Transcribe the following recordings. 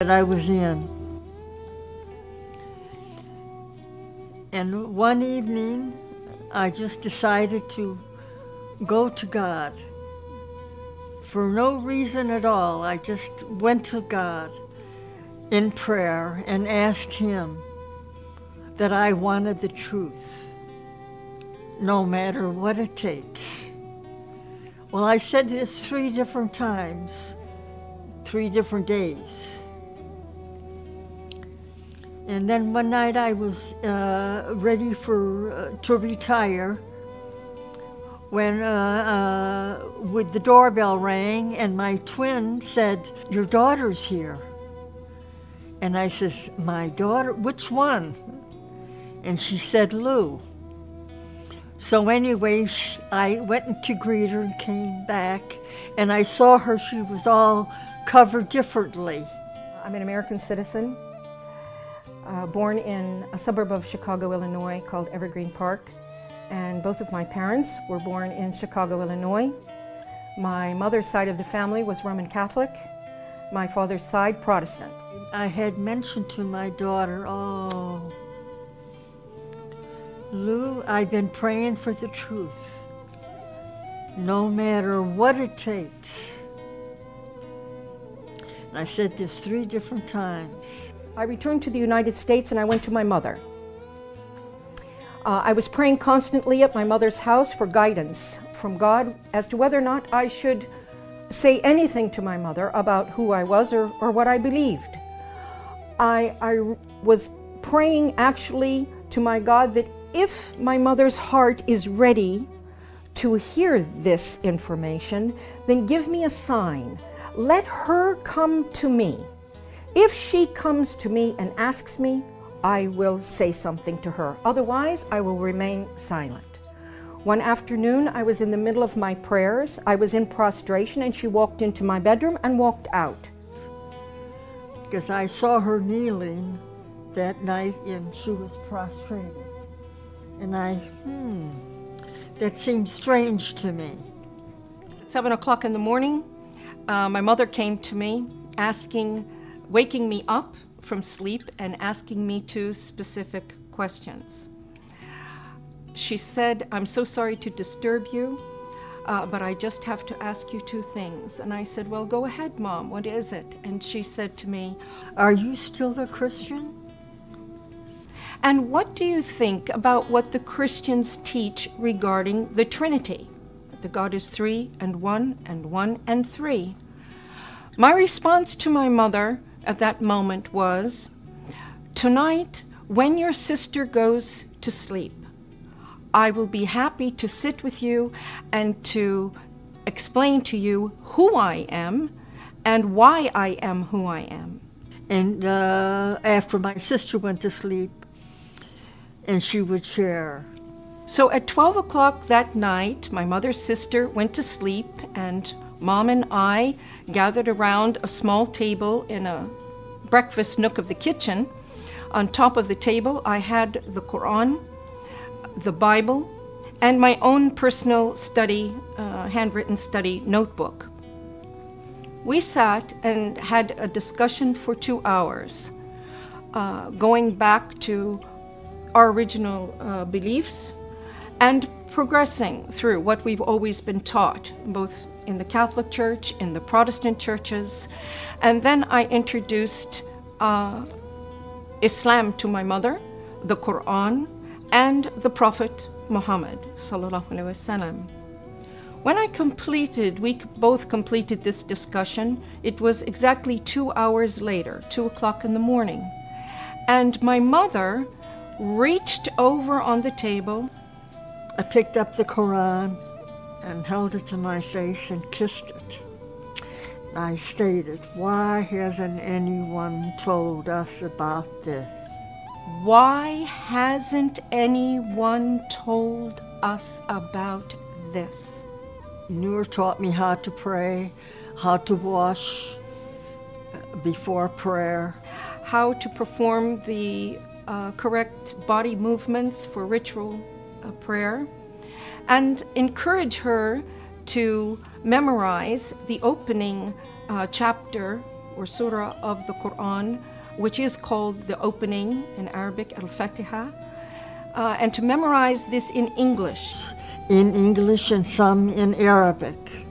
that I was in. And one evening, I just decided to go to God. For no reason at all, I just went to God in prayer and asked Him that I wanted the truth, no matter what it takes. Well, I said this 3 different times, 3 different days. And then one night I was ready to retire when with the doorbell rang and my twin said, "Your daughter's here." And I says, "My daughter? Which one?" And she said, "Lou." So anyway, I went to greet her and came back, and I saw her, she was all covered differently. I'm an American citizen, born in a suburb of Chicago, Illinois called Evergreen Park. And both of my parents were born in Chicago, Illinois. My mother's side of the family was Roman Catholic, my father's side Protestant. I had mentioned to my daughter, "Oh, Lou, I've been praying for the truth, no matter what it takes." And I said this 3 different times. I returned to the United States and I went to my mother. I was praying constantly at my mother's house for guidance from God as to whether or not I should say anything to my mother about who I was or what I believed. I was praying actually to my God that if my mother's heart is ready to hear this information, then give me a sign. Let her come to me. If she comes to me and asks me, I will say something to her. Otherwise, I will remain silent. One afternoon, I was in the middle of my prayers. I was in prostration, and she walked into my bedroom and walked out. Because I saw her kneeling that night and she was prostrated. And that seemed strange to me. At 7 o'clock in the morning, my mother came to me waking me up from sleep and asking me 2 specific questions. She said, "I'm so sorry to disturb you, but I just have to ask you 2 things." And I said, "Well, go ahead, Mom, what is it?" And she said to me, "Are you still a Christian? And what do you think about what the Christians teach regarding the Trinity? That God is 3 and 1 and 1 and 3. My response to my mother at that moment was, "Tonight, when your sister goes to sleep, I will be happy to sit with you and to explain to you who I am and why I am who I am." And after my sister went to sleep, and she would share. So at 12 o'clock that night, my mother's sister went to sleep, and Mom and I gathered around a small table in a breakfast nook of the kitchen. On top of the table, I had the Quran, the Bible, and my own personal study, handwritten study notebook. We sat and had a discussion for 2 hours, going back to our original beliefs and progressing through what we've always been taught, both in the Catholic Church, in the Protestant churches. And then I introduced Islam to my mother, the Quran, and the Prophet Muhammad sallallahu alaihi wasallam. When we both completed this discussion, it was exactly 2 hours later, 2 o'clock in the morning. And my mother reached over on the table. I picked up the Quran and held it to my face and kissed it. I stated, "Why hasn't anyone told us about this? Why hasn't anyone told us about this?" Noor taught me how to pray, how to wash before prayer, how to perform the correct body movements for ritual prayer, and encourage her to memorize the opening chapter or surah of the Quran, which is called the opening in Arabic, Al-Fatiha, and to memorize this in English. In English and some in Arabic.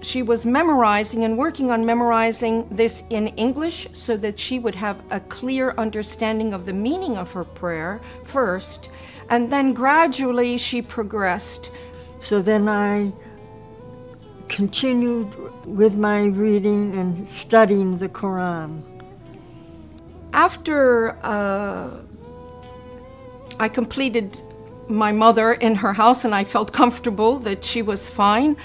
She was memorizing and working on memorizing this in English so that she would have a clear understanding of the meaning of her prayer first, and then gradually she progressed. So then I continued with my reading and studying the Quran. After I completed my mother in her house and I felt comfortable that she was fine,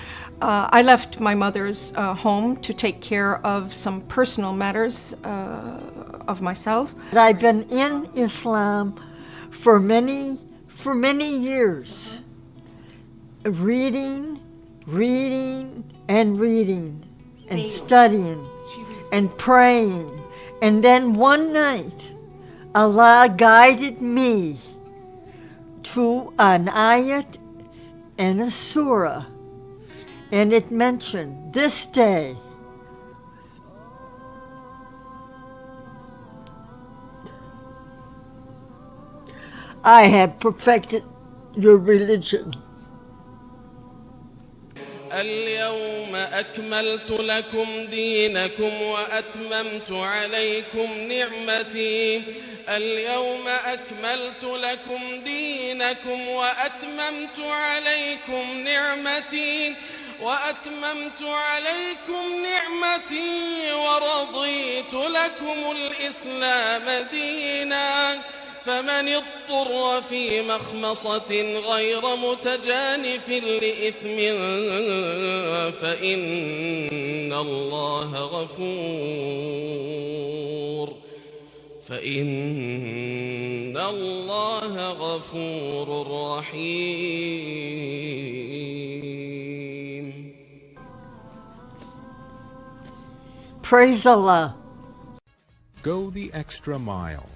I left my mother's home to take care of some personal matters of myself. I've been in Islam for many years, reading and studying and praying. And then one night, Allah guided me to an ayat and a surah, and it mentioned this day. I have perfected your religion. اليوم أكملت لكم دينكم وأتممت عليكم نعمتي. اليوم أكملت لكم دينكم وأتممت عليكم نعمتي ورضيت لكم الإسلام دينا. فمن اضطر في مخمصة غير متجانف لإثم فإن الله غفور رحيم. Praise Allah. Go the extra mile.